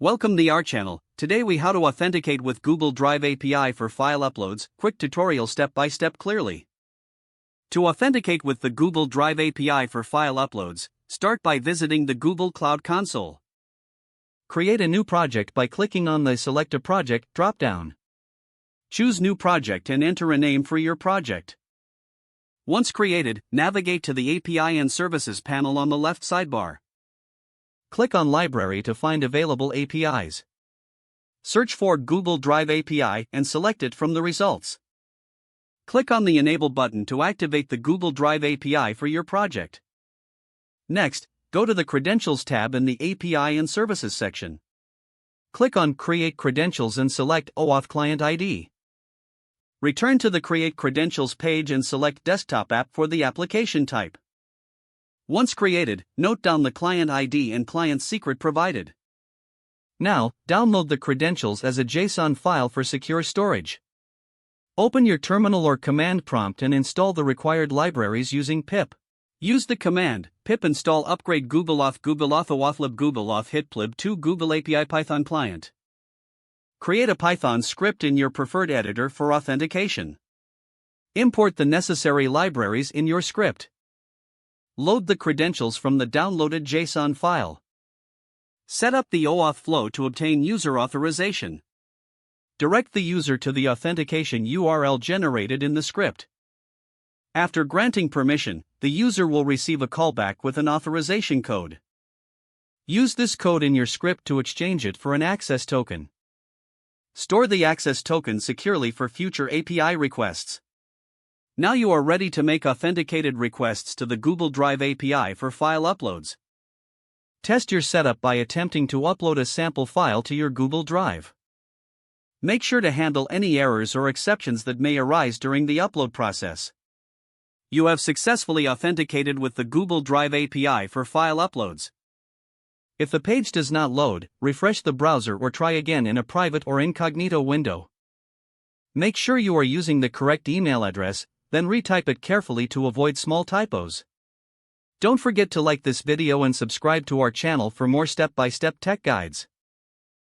Welcome to our channel. Today we how to authenticate with Google Drive API for file uploads. Quick tutorial step by step clearly. To authenticate with the Google Drive API for file uploads, start by visiting the Google Cloud Console. Create a new project by clicking on the Select a Project drop-down. Choose New Project and enter a name for your project. Once created, navigate to the API and Services panel on the left sidebar. Click on Library to find available APIs. Search for Google Drive API and select it from the results. Click on the Enable button to activate the Google Drive API for your project. Next, go to the Credentials tab in the API and Services section. Click on Create Credentials and select OAuth Client ID. Return to the Create Credentials page and select Desktop App for the application type. Once created, note down the client ID and client secret provided. Now, download the credentials as a JSON file for secure storage. Open your terminal or command prompt and install the required libraries using pip. Use the command pip install upgrade Google Auth OAuth Google Auth hitplib to Google API Python client. Create a Python script in your preferred editor for authentication. Import the necessary libraries in your script. Load the credentials from the downloaded JSON file. Set up the OAuth flow to obtain user authorization. Direct the user to the authentication URL generated in the script. After granting permission, the user will receive a callback with an authorization code. Use this code in your script to exchange it for an access token. Store the access token securely for future API requests. Now you are ready to make authenticated requests to the Google Drive API for file uploads. Test your setup by attempting to upload a sample file to your Google Drive. Make sure to handle any errors or exceptions that may arise during the upload process. You have successfully authenticated with the Google Drive API for file uploads. If the page does not load, refresh the browser or try again in a private or incognito window. Make sure you are using the correct email address, then retype it carefully to avoid small typos. Don't forget to like this video and subscribe to our channel for more step-by-step tech guides.